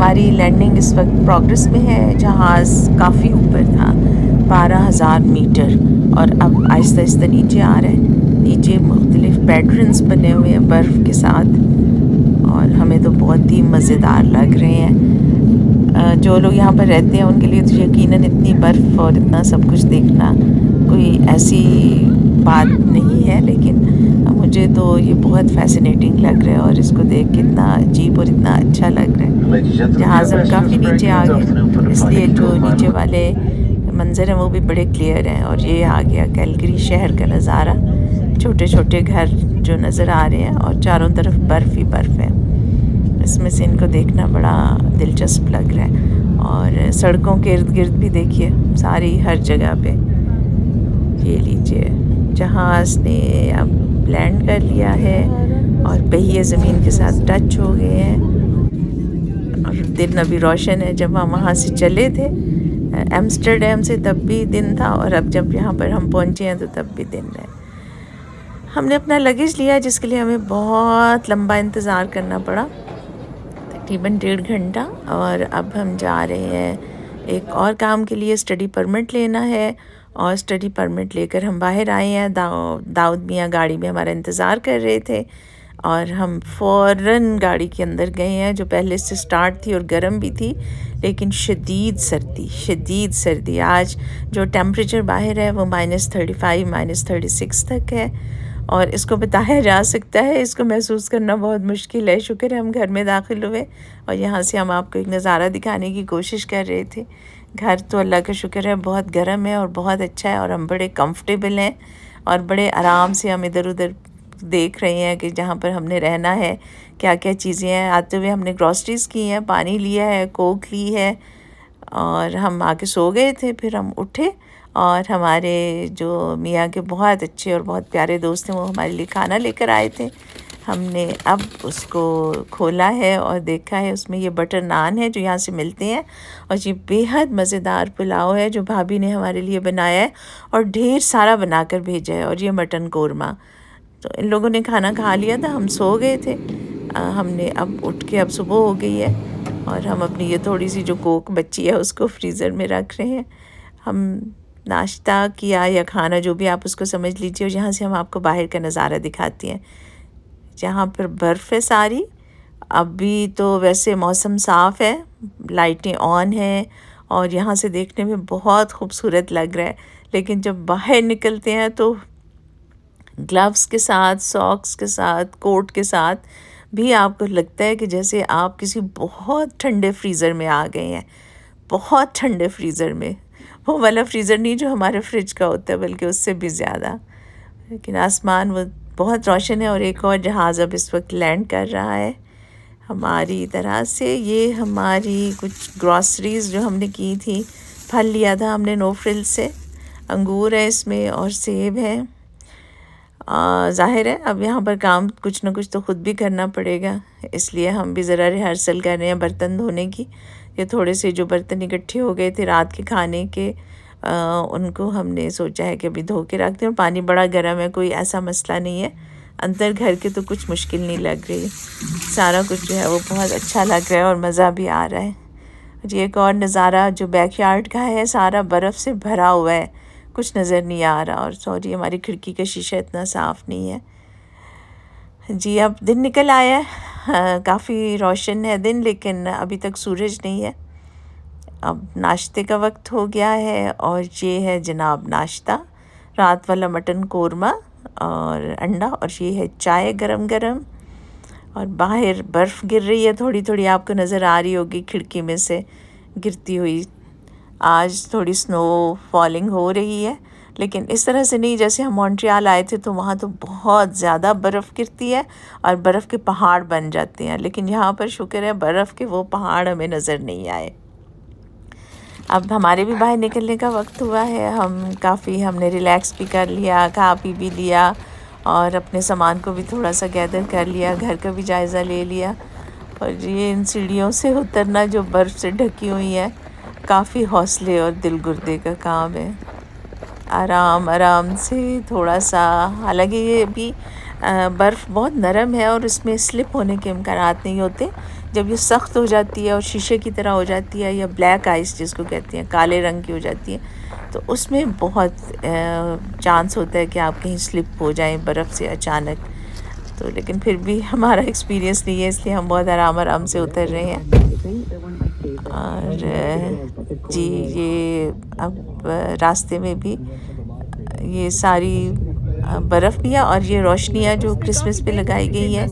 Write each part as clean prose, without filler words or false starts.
हमारी लैंडिंग इस वक्त प्रोग्रेस में है। जहाज़ काफ़ी ऊपर था, 12,000 मीटर, और अब आहिस्ता आहिस्ता नीचे आ रहा है। नीचे मुख्तलिफ पैटर्न्स बने हुए हैं बर्फ़ के साथ, और हमें तो बहुत ही मज़ेदार लग रहे हैं। जो लोग यहाँ पर रहते हैं उनके लिए तो यकीनन इतनी बर्फ़ और इतना सब कुछ देखना कोई ऐसी बात नहीं है, लेकिन मुझे तो ये बहुत फ़ैसिनेटिंग लग रहा है और इसको देख के इतना अजीब और इतना अच्छा लग रहा है। जहाज़ हम काफ़ी नीचे आ गए, इसलिए जो नीचे वाले मंज़र हैं वो भी बड़े क्लियर हैं। और ये आ गया कैलगरी शहर का नज़ारा, छोटे छोटे घर जो नज़र आ रहे हैं और चारों तरफ बर्फ़ ही बर्फ़ है। इसमें से इनको देखना बड़ा दिलचस्प लग रहा है। और सड़कों के इर्द गिर्द भी देखिए, सारी हर जगह पे। ये लीजिए, जहाज़ ने अब लैंड कर लिया है और पहिए ज़मीन के साथ टच हो गए हैं। और दिन अभी रोशन है। जब हम वहाँ से चले थे एम्स्टर्डम से, तब भी दिन था, और अब जब यहाँ पर हम पहुँचे हैं तो तब भी दिन है। हमने अपना लगेज लिया जिसके लिए हमें बहुत लंबा इंतज़ार करना पड़ा, तकरीबन 1.5 घंटा। और अब हम जा रहे हैं एक और काम के लिए, स्टडी परमिट लेना है। और स्टडी परमिट लेकर हम बाहर आए हैं। दाऊद मियाँ गाड़ी में हमारा इंतज़ार कर रहे थे, और हम फ़ौरन गाड़ी के अंदर गए हैं, जो पहले से स्टार्ट थी और गर्म भी थी, लेकिन शदीद सर्दी। आज जो टेम्परेचर बाहर है वो -35 -36 तक है, और इसको बताया जा सकता है, इसको महसूस करना बहुत मुश्किल है। शुक्र है हम घर में दाखिल हुए, और यहाँ से हम आपको एक नज़ारा दिखाने की कोशिश कर रहे थे। घर तो अल्लाह का शुक्र है बहुत गर्म है और बहुत अच्छा है, और हम बड़े कंफर्टेबल हैं और बड़े आराम से हम इधर उधर देख रहे हैं कि जहाँ पर हमने रहना है क्या क्या चीज़ें हैं। आते हुए हमने ग्रॉसरीज़ की हैं, पानी लिया है, कोक ली है, और हम आके सो गए थे। फिर हम उठे, और हमारे जो मियाँ के बहुत अच्छे और बहुत प्यारे दोस्त हैं वो हमारे लिए खाना लेकर आए थे। हमने अब उसको खोला है और देखा है, उसमें ये बटर नान है जो यहाँ से मिलते हैं, और ये बेहद मज़ेदार पुलाव है जो भाभी ने हमारे लिए बनाया है, और ढेर सारा बनाकर भेजा है, और ये मटन कोरमा। तो इन लोगों ने खाना खा लिया था, हम सो गए थे। हमने अब उठ के, अब सुबह हो गई है, और हम अपनी ये थोड़ी सी जो कोक बची है उसको फ्रीज़र में रख रहे हैं। हम नाश्ता किया या खाना जो भी आप उसको समझ लीजिए, और यहाँ से हम आपको बाहर का नज़ारा दिखाती हैं। जहाँ पर बर्फ़ है सारी। अभी तो वैसे मौसम साफ़ है, लाइटें ऑन हैं, और यहाँ से देखने में बहुत खूबसूरत लग रहा है। लेकिन जब बाहर निकलते हैं तो ग्लव्स के साथ, सॉक्स के साथ, कोट के साथ भी आपको लगता है कि जैसे आप किसी बहुत ठंडे फ्रीज़र में आ गए हैं, बहुत ठंडे फ्रीज़र में। वो वाला फ्रीज़र नहीं जो हमारे फ्रिज का होता है, बल्कि उससे भी ज़्यादा। लेकिन आसमान वो बहुत रोशन है, और एक और जहाज़ अब इस वक्त लैंड कर रहा है हमारी तरह से। ये हमारी कुछ ग्रॉसरीज़ जो हमने की थी, फल लिया था हमने नो फ्रिल से, अंगूर है इसमें और सेब है। ज़ाहिर है अब यहाँ पर काम कुछ ना कुछ तो ख़ुद भी करना पड़ेगा, इसलिए हम भी ज़रा रिहर्सल कर रहे हैं बर्तन धोने की। ये थोड़े से जो बर्तन इकट्ठे हो गए थे रात के खाने के, उनको हमने सोचा है कि अभी धो के रखते हैं। और पानी बड़ा गर्म है, कोई ऐसा मसला नहीं है। अंदर घर के तो कुछ मुश्किल नहीं लग रही, सारा कुछ जो है वो बहुत अच्छा लग रहा है और मज़ा भी आ रहा है। जी, एक और नज़ारा जो बैकयार्ड का है, सारा बर्फ़ से भरा हुआ है, कुछ नज़र नहीं आ रहा। और सॉरी, हमारी खिड़की का शीशा इतना साफ़ नहीं है। जी, अब दिन निकल आया है, काफ़ी रोशन है दिन, लेकिन अभी तक सूरज नहीं है। अब नाश्ते का वक्त हो गया है, और ये है जनाब नाश्ता, रात वाला मटन कोरमा और अंडा, और ये है चाय गरम गरम। और बाहर बर्फ़ गिर रही है, थोड़ी थोड़ी आपको नज़र आ रही होगी खिड़की में से गिरती हुई। आज थोड़ी स्नो फॉलिंग हो रही है, लेकिन इस तरह से नहीं जैसे हम मॉन्ट्रियल आए थे तो वहाँ तो बहुत ज़्यादा बर्फ़ गिरती है और बर्फ़ के पहाड़ बन जाते हैं। लेकिन यहाँ पर शुक्र है बर्फ़ के वो पहाड़ हमें नज़र नहीं आए। अब हमारे भी बाहर निकलने का वक्त हुआ है। हमने रिलैक्स भी कर लिया, खा पी भी लिया, और अपने सामान को भी थोड़ा सा गैदर कर लिया, घर का भी जायज़ा ले लिया। और ये इन सीढ़ियों से उतरना जो बर्फ़ से ढकी हुई है, काफ़ी हौसले और दिल गुर्दे का काम है। आराम आराम से थोड़ा सा, हालांकि ये भी बर्फ़ बहुत नरम है और उसमें स्लिप होने के इम्कानात नहीं होते। जब ये सख्त हो जाती है और शीशे की तरह हो जाती है या ब्लैक आइस जिसको कहते हैं, काले रंग की हो जाती है, तो उसमें बहुत चांस होता है कि आप कहीं स्लिप हो जाएं बर्फ़ से अचानक। तो लेकिन फिर भी हमारा एक्सपीरियंस नहीं है, इसलिए हम बहुत आराम आराम से उतर रहे हैं। और जी, ये अब रास्ते में भी ये सारी बर्फ़ भी है और ये रोशनियाँ जो क्रिसमस पे लगाई गई हैं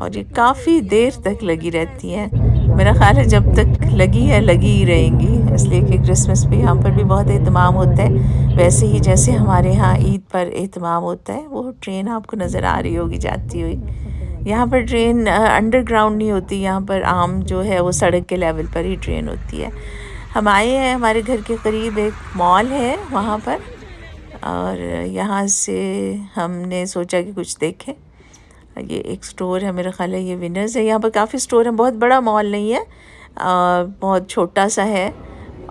और ये काफ़ी देर तक लगी रहती हैं। मेरा ख़्याल है जब तक लगी है लगी ही रहेंगी, इसलिए कि क्रिसमस पे यहाँ पर भी बहुत एहतमाम होता है। वैसे ही जैसे हमारे यहाँ ईद पर एहतमाम होता है, वो ट्रेन आपको नज़र आ रही होगी जाती हुई। यहाँ पर ट्रेन अंडरग्राउंड नहीं होती, यहाँ पर आम जो है वो सड़क के लेवल पर ही ट्रेन होती है। हम आए हैं, हमारे घर के करीब एक मॉल है वहाँ पर, और यहाँ से हमने सोचा कि कुछ देखें। ये एक स्टोर है, मेरा ख़्याल है ये विनर्स है। यहाँ पर काफ़ी स्टोर हैं, बहुत बड़ा मॉल नहीं है, बहुत छोटा सा है।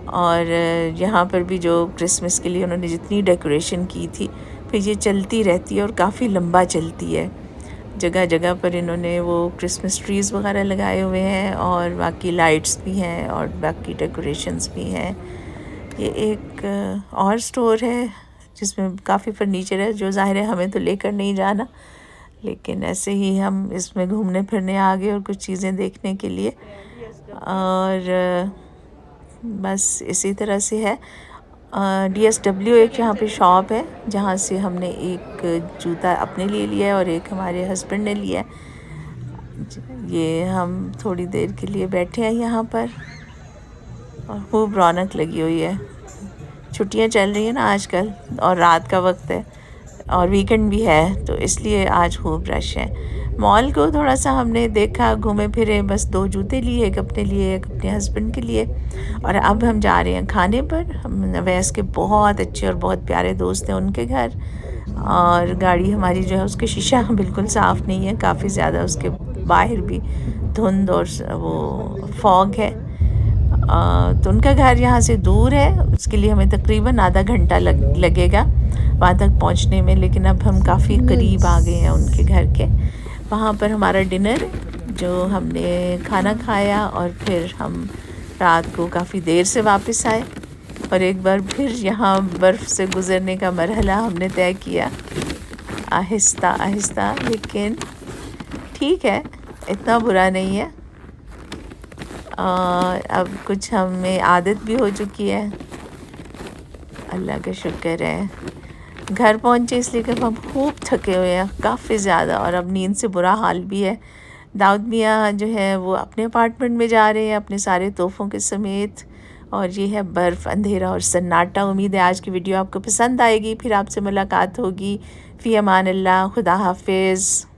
और यहाँ पर भी जो क्रिसमस के लिए उन्होंने जितनी डेकोरेशन की थी, फिर ये चलती रहती है और काफ़ी लंबा चलती है। जगह जगह पर इन्होंने वो क्रिसमस ट्रीज़ वगैरह लगाए हुए हैं और बाकी लाइट्स भी हैं और बाकी डेकोरेशंस भी हैं। ये एक और स्टोर है जिसमें काफ़ी फर्नीचर है, जो ज़ाहिर है हमें तो लेकर नहीं जाना, लेकिन ऐसे ही हम इसमें घूमने फिरने आ गए और कुछ चीज़ें देखने के लिए। और बस इसी तरह से है। DSW एक यहाँ पे शॉप है जहाँ से हमने एक जूता अपने लिए लिया है और एक हमारे हस्बैंड ने लिया है। ये हम थोड़ी देर के लिए बैठे हैं यहाँ पर और खूब रौनक लगी हुई है। छुट्टियाँ चल रही हैं ना आजकल और रात का वक्त है और वीकेंड भी है, तो इसलिए आज खूब रश है। मॉल को थोड़ा सा हमने देखा, घूमे फिरे, बस 2 जूते लिए, एक अपने लिए एक अपने हस्बैंड के लिए। और अब हम जा रहे हैं खाने पर। हम अवैस के बहुत अच्छे और बहुत प्यारे दोस्त हैं उनके घर, और गाड़ी हमारी जो है उसके शीशा बिल्कुल साफ़ नहीं है, काफ़ी ज़्यादा उसके बाहर भी धुंध और वो फॉग है। तो उनका घर यहाँ से दूर है, उसके लिए हमें तकरीबन आधा घंटा लगेगा वहाँ तक पहुँचने में, लेकिन अब हम काफ़ी करीब आ गए हैं उनके घर के। वहाँ पर हमारा डिनर, जो हमने खाना खाया और फिर हम रात को काफ़ी देर से वापस आए और एक बार फिर यहाँ बर्फ़ से गुज़रने का मरहला हमने तय किया, आहिस्ता आहिस्ता, लेकिन ठीक है, इतना बुरा नहीं है। और अब कुछ हमें आदत भी हो चुकी है, अल्लाह का शुक्र है। घर पहुँचे इसलिए कि हम खूब थके हुए हैं काफ़ी ज़्यादा, और अब नींद से बुरा हाल भी है। दाऊद मियाँ जो है वो अपने अपार्टमेंट में जा रहे हैं अपने सारे तोहफ़ों के समेत, और ये है बर्फ़, अंधेरा और सन्नाटा। उम्मीद है आज की वीडियो आपको पसंद आएगी। फिर आपसे मुलाकात होगी। फ़ी अमान अल्लाह, खुदा हाफिज़।